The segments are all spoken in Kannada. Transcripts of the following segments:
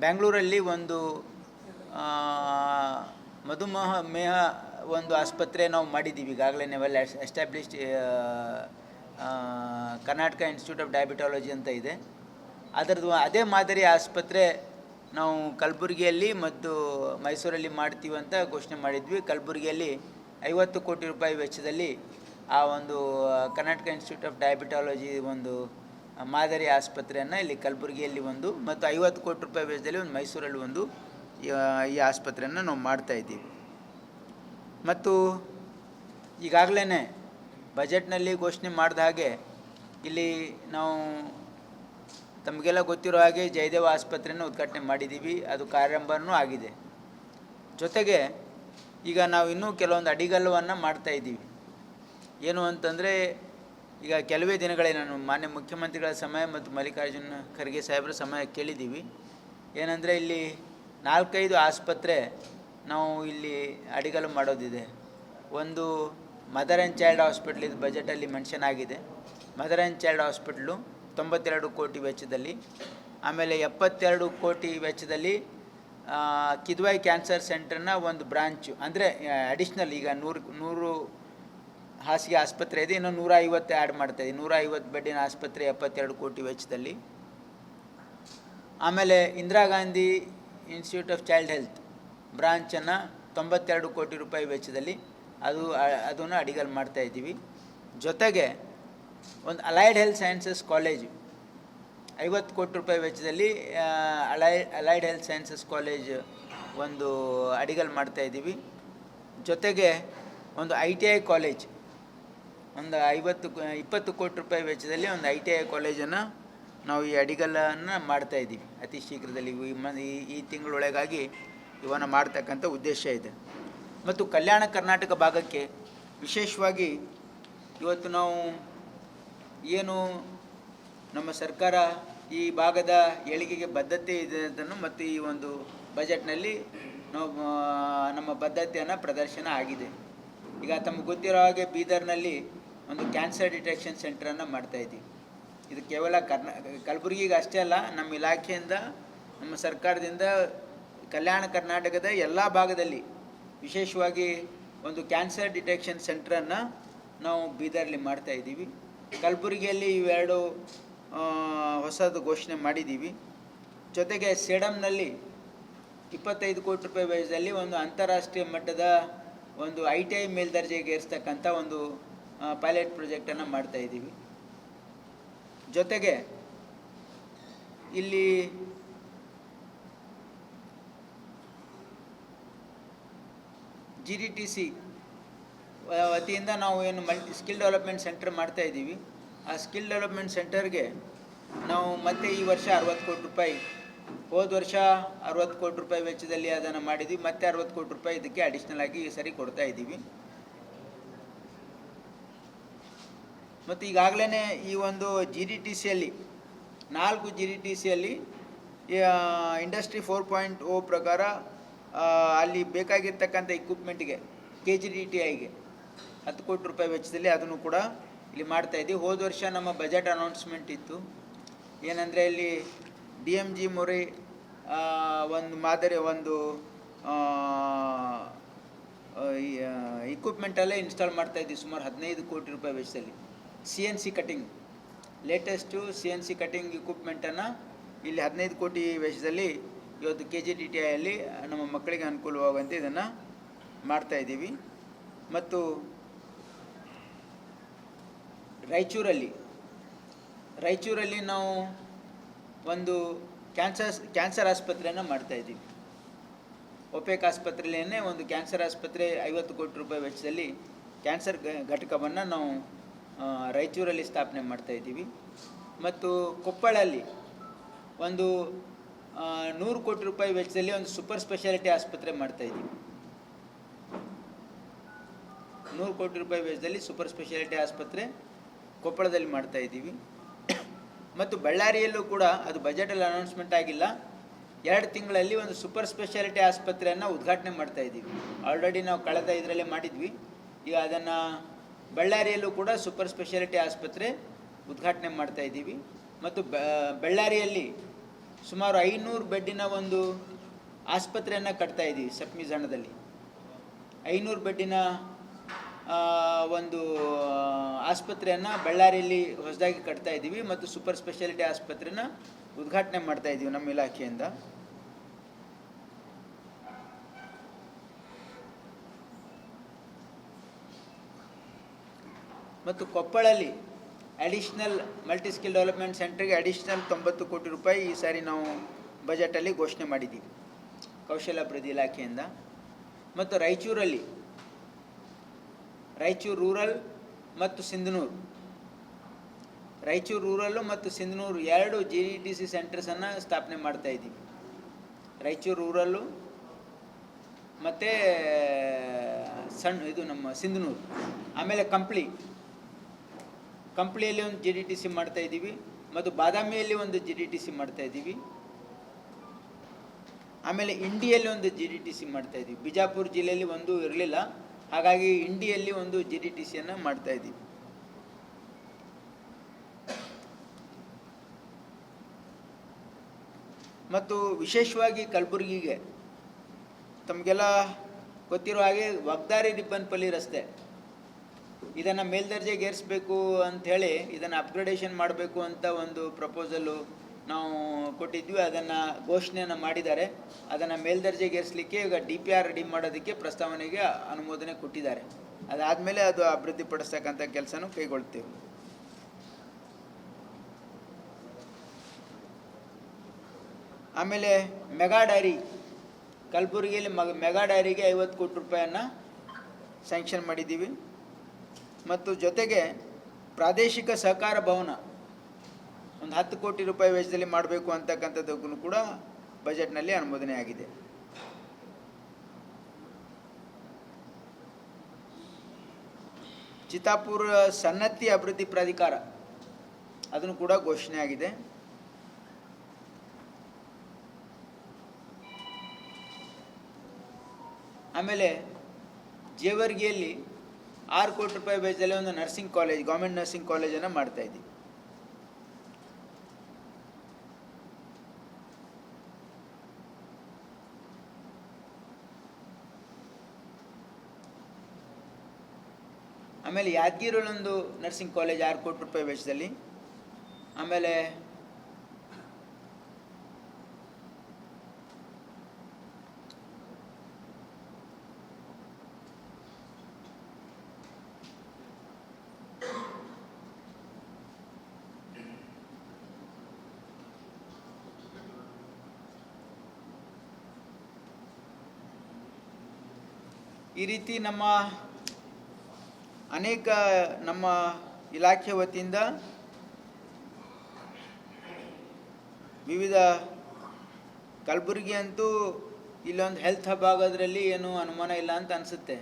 ಬೆಂಗಳೂರಲ್ಲಿ ಒಂದು ಮಧುಮೇಹ ಒಂದು ಆಸ್ಪತ್ರೆ ನಾವು ಮಾಡಿದ್ದೀವಿ ಈಗಾಗಲೇ. ನಾವೆಲ್ಲ ಎಸ್ಟಾಬ್ಲಿಷ್ಡ್ ಕರ್ನಾಟಕ ಇನ್ಸ್ಟಿಟ್ಯೂಟ್ ಆಫ್ ಡಯಾಬಿಟಾಲಜಿ ಅಂತ ಇದೆ. ಅದರದ್ದು ಅದೇ ಮಾದರಿ ಆಸ್ಪತ್ರೆ ನಾವು ಕಲಬುರಗಿಯಲ್ಲಿ ಮತ್ತು ಮೈಸೂರಲ್ಲಿ ಮಾಡ್ತೀವಿ ಅಂತ ಘೋಷಣೆ ಮಾಡಿದ್ವಿ. ಕಲಬುರಗಿಯಲ್ಲಿ 50 ಕೋಟಿ ರೂಪಾಯಿ ವೆಚ್ಚದಲ್ಲಿ ಆ ಒಂದು ಕರ್ನಾಟಕ ಇನ್ಸ್ಟಿಟ್ಯೂಟ್ ಆಫ್ ಡಯಾಬಿಟಾಲಜಿ ಒಂದು ಮಾದರಿ ಆಸ್ಪತ್ರೆಯನ್ನು ಇಲ್ಲಿ ಕಲಬುರಗಿಯಲ್ಲಿ ಒಂದು, ಮತ್ತು 50 ಕೋಟಿ ರೂಪಾಯಿ ವೆಚ್ಚದಲ್ಲಿ ಒಂದು ಮೈಸೂರಲ್ಲಿ ಒಂದು ಈ ಆಸ್ಪತ್ರೆಯನ್ನು ನಾವು ಮಾಡ್ತಾಯಿದ್ದೀವಿ. ಮತ್ತು ಈಗಾಗಲೇ ಬಜೆಟ್ನಲ್ಲಿ ಘೋಷಣೆ ಮಾಡಿದ ಹಾಗೆ ಇಲ್ಲಿ ನಾವು ತಮಗೆಲ್ಲ ಗೊತ್ತಿರೋ ಹಾಗೆ ಜಯದೇವ ಆಸ್ಪತ್ರೆಯನ್ನು ಉದ್ಘಾಟನೆ ಮಾಡಿದ್ದೀವಿ. ಅದು ಕಾರ್ಯಾರಂಭವೂ ಆಗಿದೆ. ಜೊತೆಗೆ ಈಗ ನಾವು ಇನ್ನೂ ಕೆಲವೊಂದು ಅಡಿಗಲ್ಲವನ್ನು ಮಾಡ್ತಾಯಿದ್ದೀವಿ. ಏನು ಅಂತಂದರೆ, ಈಗ ಕೆಲವೇ ದಿನಗಳೇ ನಾನು ಮಾನ್ಯ ಮುಖ್ಯಮಂತ್ರಿಗಳ ಸಮಯ ಮತ್ತು ಮಲ್ಲಿಕಾರ್ಜುನ ಖರ್ಗೆ ಸಾಹೇಬರ ಸಮಯ ಕೇಳಿದ್ದೀವಿ. ಏನಂದರೆ, ಇಲ್ಲಿ 4-5 ಆಸ್ಪತ್ರೆ ನಾವು ಇಲ್ಲಿ ಅಡಿಗಲ್ಲು ಮಾಡೋದಿದೆ. ಒಂದು ಮದರ್ ಆ್ಯಂಡ್ ಚೈಲ್ಡ್ ಹಾಸ್ಪಿಟ್ಲ್, ಇದು ಬಜೆಟಲ್ಲಿ ಮೆನ್ಷನ್ ಆಗಿದೆ. ಮದರ್ ಆ್ಯಂಡ್ ಚೈಲ್ಡ್ ಹಾಸ್ಪಿಟ್ಲು 92 ಕೋಟಿ ವೆಚ್ಚದಲ್ಲಿ. ಆಮೇಲೆ 72 ಕೋಟಿ ವೆಚ್ಚದಲ್ಲಿ ಕಿದ್ವಾಯಿ ಕ್ಯಾನ್ಸರ್ ಸೆಂಟರ್ನ ಒಂದು ಬ್ರಾಂಚು, ಅಂದರೆ ಅಡಿಷ್ನಲ್ ಈಗ 100 ಹಾಸಿಗೆ ಆಸ್ಪತ್ರೆ ಇದೆ, ಇನ್ನೂ 150 ಆ್ಯಡ್ ಮಾಡ್ತಾಯಿದೆ. 150 ಬೆಡ್ಡಿನ ಆಸ್ಪತ್ರೆ 72 ಕೋಟಿ ವೆಚ್ಚದಲ್ಲಿ. ಆಮೇಲೆ Indira Gandhi institute of child health ಬ್ರಾಂಚನ್ನು 92 ಕೋಟಿ ರೂಪಾಯಿ ವೆಚ್ಚದಲ್ಲಿ ಅದನ್ನು ಅಡಿಗಲ್ ಮಾಡ್ತಾಯಿದ್ದೀವಿ. ಜೊತೆಗೆ ಒಂದು ಅಲೈಡ್ ಹೆಲ್ತ್ ಸೈನ್ಸಸ್ ಕಾಲೇಜು 50 ಕೋಟಿ ರೂಪಾಯಿ ವೆಚ್ಚದಲ್ಲಿ ಅಲೈಡ್ ಹೆಲ್ತ್ ಸೈನ್ಸಸ್ ಕಾಲೇಜ್ ಒಂದು ಅಡಿಗಲ್ ಮಾಡ್ತಾಯಿದ್ದೀವಿ. ಜೊತೆಗೆ ಒಂದು ITI ಕಾಲೇಜ್ ಒಂದು 20 ಕೋಟಿ ರೂಪಾಯಿ ವೆಚ್ಚದಲ್ಲಿ ಒಂದು ITI ಕಾಲೇಜನ್ನು ನಾವು ಈ ಅಡಿಗಲ್ಲನ್ನು ಮಾಡ್ತಾಯಿದ್ದೀವಿ. ಅತಿ ಶೀಘ್ರದಲ್ಲಿ ಈ ತಿಂಗಳೊಳಗಾಗಿ ಇವನ್ನು ಮಾಡ್ತಕ್ಕಂಥ ಉದ್ದೇಶ ಇದೆ. ಮತ್ತು ಕಲ್ಯಾಣ ಕರ್ನಾಟಕ ಭಾಗಕ್ಕೆ ವಿಶೇಷವಾಗಿ ಇವತ್ತು ನಾವು ಏನು ನಮ್ಮ ಸರ್ಕಾರ ಈ ಭಾಗದ ಏಳಿಗೆಗೆ ಬದ್ಧತೆ ಇದೆ ಅದನ್ನು ಮತ್ತು ಈ ಒಂದು ಬಜೆಟ್ನಲ್ಲಿ ನಾವು ನಮ್ಮ ಬದ್ಧತೆಯನ್ನು ಪ್ರದರ್ಶನ ಆಗಿದೆ. ಈಗ ತಮಗೆ ಗೊತ್ತಿರೋ ಹಾಗೆ ಬೀದರ್ನಲ್ಲಿ ಒಂದು ಕ್ಯಾನ್ಸರ್ ಡಿಟೆಕ್ಷನ್ ಸೆಂಟ್ರನ್ನು ಮಾಡ್ತಾಯಿದ್ದೀವಿ. ಇದು ಕೇವಲ ಕಲಬುರಗಿಗೆ ಅಷ್ಟೇ ಅಲ್ಲ, ನಮ್ಮ ಇಲಾಖೆಯಿಂದ ನಮ್ಮ ಸರ್ಕಾರದಿಂದ ಕಲ್ಯಾಣ ಕರ್ನಾಟಕದ ಎಲ್ಲ ಭಾಗದಲ್ಲಿ ವಿಶೇಷವಾಗಿ ಒಂದು ಕ್ಯಾನ್ಸರ್ ಡಿಟೆಕ್ಷನ್ ಸೆಂಟ್ರನ್ನು ನಾವು ಬೀದರ್ಲಿ ಮಾಡ್ತಾಯಿದ್ದೀವಿ. ಕಲಬುರಗಿಯಲ್ಲಿ ಇವೆರಡು ಹೊಸದು ಘೋಷಣೆ ಮಾಡಿದ್ದೀವಿ. ಜೊತೆಗೆ ಸೇಡಂನಲ್ಲಿ 25 ಕೋಟಿ ರೂಪಾಯಿ ವೆಚ್ಚದಲ್ಲಿ ಒಂದು ಅಂತಾರಾಷ್ಟ್ರೀಯ ಮಟ್ಟದ ಒಂದು ITI ಮೇಲ್ದರ್ಜೆಗೆ ಏರಿಸ್ತಕ್ಕಂಥ ಒಂದು ಪೈಲಟ್ ಪ್ರಾಜೆಕ್ಟನ್ನು ಮಾಡ್ತಾಯಿದ್ದೀವಿ. ಜೊತೆಗೆ ಇಲ್ಲಿ GDTC ವತಿಯಿಂದ ನಾವು ಏನು ಸ್ಕಿಲ್ ಡೆವಲಪ್ಮೆಂಟ್ ಸೆಂಟರ್ ಮಾಡ್ತಾಯಿದ್ದೀವಿ. ಆ ಸ್ಕಿಲ್ ಡೆವಲಪ್ಮೆಂಟ್ ಸೆಂಟರ್ಗೆ ನಾವು ಮತ್ತೆ ಈ ವರ್ಷ 60 ಕೋಟಿ ರೂಪಾಯಿ, ಹೋದ ವರ್ಷ 60 ಕೋಟಿ ರೂಪಾಯಿ ವೆಚ್ಚದಲ್ಲಿ ಅದನ್ನು ಮಾಡಿದ್ವಿ. ಮತ್ತೆ 60 ಕೋಟಿ ರೂಪಾಯಿ ಇದಕ್ಕೆ ಅಡಿಷ್ನಲ್ ಆಗಿ ಈ ಸರಿ ಕೊಡ್ತಾ ಇದ್ದೀವಿ. ಮತ್ತು ಈಗಾಗಲೇ ಈ ಒಂದು GDTCಯಲ್ಲಿ 4 GDTCಯಲ್ಲಿ ಇಂಡಸ್ಟ್ರಿ 4.0 ಪ್ರಕಾರ ಅಲ್ಲಿ ಬೇಕಾಗಿರ್ತಕ್ಕಂಥ ಇಕ್ವಿಪ್ಮೆಂಟ್ಗೆ KGDTIಗೆ 10 ಕೋಟಿ ರೂಪಾಯಿ ವೆಚ್ಚದಲ್ಲಿ ಅದನ್ನು ಕೂಡ ಇಲ್ಲಿ ಮಾಡ್ತಾಯಿದ್ದೀವಿ. ಹೋದ ವರ್ಷ ನಮ್ಮ ಬಜೆಟ್ ಅನೌನ್ಸ್ಮೆಂಟ್ ಇತ್ತು. ಏನಂದರೆ ಇಲ್ಲಿ DMG ಮೊರೆ ಒಂದು ಮಾದರಿ ಒಂದು ಇಕ್ವಿಪ್ಮೆಂಟಲ್ಲೇ ಇನ್ಸ್ಟಾಲ್ ಮಾಡ್ತಾಯಿದ್ದೀವಿ ಸುಮಾರು 15 ಕೋಟಿ ರೂಪಾಯಿ ವೆಚ್ಚದಲ್ಲಿ. CNC cutting, latest CNC cutting ಇಕ್ವಿಪ್ಮೆಂಟನ್ನು ಇಲ್ಲಿ 15 ಕೋಟಿ ವೆಚ್ಚದಲ್ಲಿ ಇವತ್ತು KGDTIಯಲ್ಲಿ ನಮ್ಮ ಮಕ್ಕಳಿಗೆ ಅನುಕೂಲವಾಗುವಂತೆ ಇದನ್ನು ಮಾಡ್ತಾಯಿದ್ದೀವಿ. ಮತ್ತು ರಾಯಚೂರಲ್ಲಿ ನಾವು ಒಂದು ಕ್ಯಾನ್ಸರ್ ಆಸ್ಪತ್ರೆಯನ್ನು ಮಾಡ್ತಾಯಿದ್ದೀವಿ. ಒಪೇಕ್ ಆಸ್ಪತ್ರೆಯಲ್ಲೇ ಒಂದು ಕ್ಯಾನ್ಸರ್ ಆಸ್ಪತ್ರೆ 50 ಕೋಟಿ ರೂಪಾಯಿ ವೆಚ್ಚದಲ್ಲಿ ಕ್ಯಾನ್ಸರ್ ಘಟಕವನ್ನು ನಾವು ರಾಯಚೂರಲ್ಲಿ ಸ್ಥಾಪನೆ ಮಾಡ್ತಾಯಿದ್ದೀವಿ. ಮತ್ತು ಕೊಪ್ಪಳಲ್ಲಿ ಒಂದು 100 ಕೋಟಿ ರೂಪಾಯಿ ವೆಚ್ಚದಲ್ಲಿ ಒಂದು ಸೂಪರ್ ಸ್ಪೆಷಾಲಿಟಿ ಆಸ್ಪತ್ರೆ ಮಾಡ್ತಾಯಿದ್ದೀವಿ. 100 ಕೋಟಿ ರೂಪಾಯಿ ವೆಚ್ಚದಲ್ಲಿ ಸೂಪರ್ ಸ್ಪೆಷಾಲಿಟಿ ಆಸ್ಪತ್ರೆ ಕೊಪ್ಪಳದಲ್ಲಿ ಮಾಡ್ತಾಯಿದ್ದೀವಿ. ಮತ್ತು ಬಳ್ಳಾರಿಯಲ್ಲೂ ಕೂಡ ಅದು ಬಜೆಟಲ್ಲಿ ಅನೌನ್ಸ್ಮೆಂಟ್ ಆಗಿಲ್ಲ, 2 ತಿಂಗಳಲ್ಲಿ ಒಂದು ಸೂಪರ್ ಸ್ಪೆಷಾಲಿಟಿ ಆಸ್ಪತ್ರೆಯನ್ನು ಉದ್ಘಾಟನೆ ಮಾಡ್ತಾಯಿದ್ದೀವಿ. ಆಲ್ರೆಡಿ ನಾವು ಕಳೆದ ಇದರಲ್ಲೇ ಮಾಡಿದ್ವಿ. ಈಗ ಅದನ್ನು ಬಳ್ಳಾರಿಯಲ್ಲೂ ಕೂಡ ಸೂಪರ್ ಸ್ಪೆಷಾಲಿಟಿ ಆಸ್ಪತ್ರೆ ಉದ್ಘಾಟನೆ ಮಾಡ್ತಾಯಿದ್ದೀವಿ. ಮತ್ತು ಬಳ್ಳಾರಿಯಲ್ಲಿ ಸುಮಾರು 500 ಬೆಡ್ಡಿನ ಒಂದು ಆಸ್ಪತ್ರೆಯನ್ನು ಕಟ್ತಾ ಇದ್ದೀವಿ ಸಪ್ಮಿಜಾಣದಲ್ಲಿ. 500 ಬೆಡ್ಡಿನ ಒಂದು ಆಸ್ಪತ್ರೆಯನ್ನು ಬಳ್ಳಾರಿಯಲ್ಲಿ ಹೊಸದಾಗಿ ಕಟ್ತಾ ಇದ್ದೀವಿ ಮತ್ತು ಸೂಪರ್ ಸ್ಪೆಷಾಲಿಟಿ ಆಸ್ಪತ್ರೆನ ಉದ್ಘಾಟನೆ ಮಾಡ್ತಾ ಇದ್ದೀವಿ ನಮ್ಮ ಇಲಾಖೆಯಿಂದ. ಮತ್ತು ಕೊಪ್ಪಳಲ್ಲಿ ಅಡಿಷ್ನಲ್ ಮಲ್ಟಿ ಸ್ಕಿಲ್ ಡೆವಲಪ್ಮೆಂಟ್ ಸೆಂಟ್ರಿಗೆ ಅಡಿಷ್ನಲ್ 90 ಕೋಟಿ ರೂಪಾಯಿ ಈ ಸಾರಿ ನಾವು ಬಜೆಟಲ್ಲಿ ಘೋಷಣೆ ಮಾಡಿದ್ದೀವಿ ಕೌಶಲ್ಯಾಭಿವೃದ್ಧಿ ಇಲಾಖೆಯಿಂದ. ಮತ್ತು ರಾಯಚೂರು ರೂರಲ್ ಮತ್ತು ಸಿಂಧನೂರು, ರಾಯಚೂರು ರೂರಲ್ಲು ಮತ್ತು ಸಿಂಧನೂರು 2 GDTC ಸೆಂಟರ್ಸನ್ನು ಸ್ಥಾಪನೆ ಮಾಡ್ತಾ ಇದ್ದೀವಿ. ರಾಯಚೂರು ರೂರಲ್ಲು ಮತ್ತು ಇದು ನಮ್ಮ ಸಿಂಧನೂರು. ಆಮೇಲೆ ಕಂಪ್ಲಿಯಲ್ಲಿ ಒಂದು GDTC ಮಾಡ್ತಾ ಇದ್ದೀವಿ ಮತ್ತು ಬಾದಾಮಿಯಲ್ಲಿ ಒಂದು GDTC ಮಾಡ್ತಾ ಇದ್ದೀವಿ. ಆಮೇಲೆ ಇಂಡಿಯಲ್ಲಿ ಒಂದು GDTC ಮಾಡ್ತಾ ಇದ್ದೀವಿ. ಬಿಜಾಪುರ ಜಿಲ್ಲೆಯಲ್ಲಿ ಒಂದು ಇರಲಿಲ್ಲ, ಹಾಗಾಗಿ ಇಂಡಿಯಲ್ಲಿ ಒಂದು GDTCಯನ್ನು ಮಾಡ್ತಾ ಇದ್ದೀವಿ. ಮತ್ತು ವಿಶೇಷವಾಗಿ ಕಲಬುರಗಿಗೆ ತಮಗೆಲ್ಲ ಗೊತ್ತಿರೋ ಹಾಗೆ ವಾಗ್ದಾರಿ ರಿಬ್ಬನ್ಪಲ್ಲಿ ರಸ್ತೆ ಇದನ್ನು ಮೇಲ್ದರ್ಜೆಗೇರಿಸಬೇಕು ಅಂಥೇಳಿ ಇದನ್ನು ಅಪ್ಗ್ರೇಡೇಷನ್ ಮಾಡಬೇಕು ಅಂತ ಒಂದು ಪ್ರಪೋಸಲ್ಲು ನಾವು ಕೊಟ್ಟಿದ್ವಿ. ಅದನ್ನು ಘೋಷಣೆಯನ್ನು ಮಾಡಿದ್ದಾರೆ. ಅದನ್ನು ಮೇಲ್ದರ್ಜೆಗೇರಿಸಲಿಕ್ಕೆ ಈಗ DPR ರೆಡಿ ಮಾಡೋದಕ್ಕೆ ಪ್ರಸ್ತಾವನೆಗೆ ಅನುಮೋದನೆ ಕೊಟ್ಟಿದ್ದಾರೆ. ಅದಾದಮೇಲೆ ಅದು ಅಭಿವೃದ್ಧಿಪಡಿಸ್ತಕ್ಕಂಥ ಕೆಲಸನೂ ಕೈಗೊಳ್ತೇವೆ. ಆಮೇಲೆ ಮೆಗಾ ಡೈರಿ ಕಲಬುರಗಿಯಲ್ಲಿ ಮೆಗಾ ಡೈರಿಗೆ 50 ಕೋಟಿ ರೂಪಾಯಿಯನ್ನು ಸ್ಯಾಂಕ್ಷನ್ ಮಾಡಿದ್ದೀವಿ. ಮತ್ತು ಜೊತೆಗೆ ಪ್ರಾದೇಶಿಕ ಸಹಕಾರ ಭವನ ಒಂದು 10 ಕೋಟಿ ರೂಪಾಯಿ ವೆಚ್ಚದಲ್ಲಿ ಮಾಡಬೇಕು ಅಂತಕ್ಕಂಥದ್ದಕ್ಕೂ ಕೂಡ ಬಜೆಟ್ನಲ್ಲಿ ಅನುಮೋದನೆ ಆಗಿದೆ. ಚಿತ್ತಾಪುರ ಸನ್ನತಿ ಅಭಿವೃದ್ಧಿ ಪ್ರಾಧಿಕಾರ ಅದನ್ನು ಕೂಡ ಘೋಷಣೆ ಆಗಿದೆ. ಆಮೇಲೆ ಜೇವರ್ಗಿಯಲ್ಲಿ 6 ಕೋಟಿ ರೂಪಾಯಿ ವೆಚ್ಚದಲ್ಲಿ ಒಂದು ನರ್ಸಿಂಗ್ ಕಾಲೇಜ್, ಗೌರ್ಮೆಂಟ್ ನರ್ಸಿಂಗ್ ಕಾಲೇಜನ್ನು ಮಾಡ್ತಾ ಇದ್ದೀವಿ. ಆಮೇಲೆ ಯಾದಗಿರಿಯಲ್ಲೊಂದು ನರ್ಸಿಂಗ್ ಕಾಲೇಜ್ 6 ಕೋಟಿ ರೂಪಾಯಿ ವೆಚ್ಚದಲ್ಲಿ. ಆಮೇಲೆ ಈ ರೀತಿ ನಮ್ಮ ಇಲಾಖೆ ವತಿಯಿಂದ ವಿವಿಧ ಕಲಬುರಗಿ ಅಂತೂ ಇಲ್ಲೊಂದು ಹೆಲ್ತ್ ಹಬ್ ಆಗೋದ್ರಲ್ಲಿ ಏನೂ ಅನುಮಾನ ಇಲ್ಲ ಅಂತ ಅನಿಸುತ್ತೆ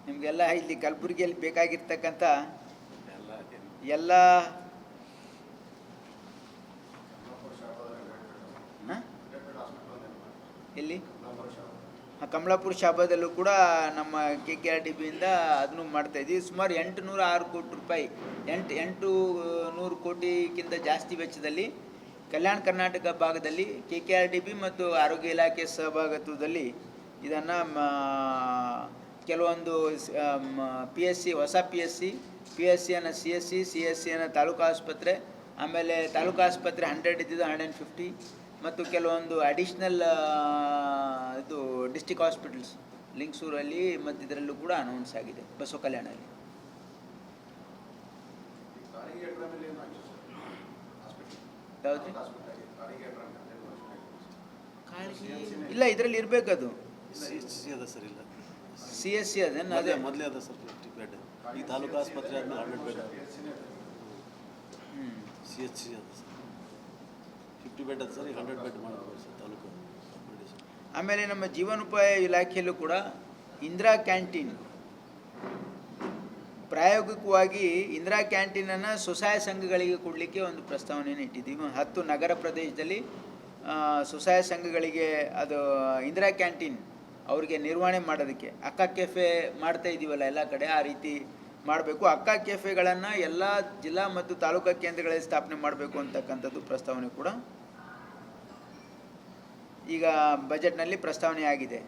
ನಿಮಗೆಲ್ಲ. ಇಲ್ಲಿ ಕಲಬುರಗಿಯಲ್ಲಿ ಬೇಕಾಗಿರ್ತಕ್ಕಂಥ ಎಲ್ಲ ಇಲ್ಲಿ ಕಮಲಾಪುರ ಶಾಬಾದಲ್ಲೂ ಕೂಡ ನಮ್ಮ KKRDBಯಿಂದ ಅದನ್ನು ಮಾಡ್ತಾಯಿದ್ದೀವಿ. ಸುಮಾರು 806 ಕೋಟಿ ರೂಪಾಯಿ 800 ಕೋಟಿಗಿಂತ ಜಾಸ್ತಿ ವೆಚ್ಚದಲ್ಲಿ ಕಲ್ಯಾಣ ಕರ್ನಾಟಕ ಭಾಗದಲ್ಲಿ KKRDB ಮತ್ತು ಆರೋಗ್ಯ ಇಲಾಖೆ ಸಹಭಾಗಿತ್ವದಲ್ಲಿ ಇದನ್ನು ಕೆಲವೊಂದು PSC ಹೊಸ PSCಯನ್ನು CSCಯನ್ನು ತಾಲೂಕು ಆಸ್ಪತ್ರೆ, ಆಮೇಲೆ ತಾಲೂಕು ಆಸ್ಪತ್ರೆ 100 ಇದ್ದಿದ್ದು 150 ಮತ್ತು ಕೆಲವೊಂದು ಅಡಿಷ್ನಲ್ ಇದು ಡಿಸ್ಟಿಕ್ ಹಾಸ್ಪಿಟಲ್ಸ್ ಲಿಂಗಸೂರಲ್ಲಿ ಮತ್ತು ಇದರಲ್ಲೂ ಕೂಡ ಅನೌನ್ಸ್ ಆಗಿದೆ. ಬಸವ ಕಲ್ಯಾಣಲ್ಲಿ ಯಾವುದು ಇಲ್ಲ, ಇದರಲ್ಲಿ ಇರಬೇಕದು CSC ಅದೇನು ಅದೇ ಮೊದಲೇ ಅದ ಸರ್ 50 ಬೆಡ್. ಈ ತಾಲೂಕು ಆಸ್ಪತ್ರೆ ಆದಮೇಲೆ 100 ಬೆಡ್ CHC ಅದ ಸರ್ 50 ಬೆಡ್ ಅದು ಸರ್. 100 ಬೆಡ್ ಮಾಡಬೇಕು ಸರ್ ತಾಲೂಕು. ಆಮೇಲೆ ನಮ್ಮ ಜೀವನೋಪಾಯ ಇಲಾಖೆಯಲ್ಲೂ ಕೂಡ ಇಂದಿರಾ ಕ್ಯಾಂಟೀನ್ ಪ್ರಾಯೋಗಿಕವಾಗಿ ಇಂದಿರಾ ಕ್ಯಾಂಟೀನನ್ನು ಸ್ವಸಹಾಯ ಸಂಘಗಳಿಗೆ ಕೊಡಲಿಕ್ಕೆ ಒಂದು ಪ್ರಸ್ತಾವನೆಯನ್ನು ಇಟ್ಟಿದ್ದೀವಿ. 10 ನಗರ ಪ್ರದೇಶದಲ್ಲಿ ಸ್ವಸಹಾಯ ಸಂಘಗಳಿಗೆ ಅದು ಇಂದಿರಾ ಕ್ಯಾಂಟೀನ್ ಅವರಿಗೆ ನಿರ್ವಹಣೆ ಮಾಡೋದಕ್ಕೆ ಅಕ್ಕ ಕೆಫೆ ಮಾಡ್ತಾ ಇದ್ದೀವಲ್ಲ ಎಲ್ಲ ಕಡೆ, ಆ ರೀತಿ ಮಾಡಬೇಕು. ಅಕ್ಕ ಕೆಫೆಗಳನ್ನು ಎಲ್ಲ ಜಿಲ್ಲಾ ಮತ್ತು ತಾಲೂಕಾ ಕೇಂದ್ರಗಳಲ್ಲಿ ಸ್ಥಾಪನೆ ಮಾಡಬೇಕು ಅಂತಕ್ಕಂಥದ್ದು ಪ್ರಸ್ತಾವನೆ ಕೂಡ ಈಗ ಬಜೆಟ್ನಲ್ಲಿ ಪ್ರಸ್ತಾವನೆ ಆಗಿದೆ.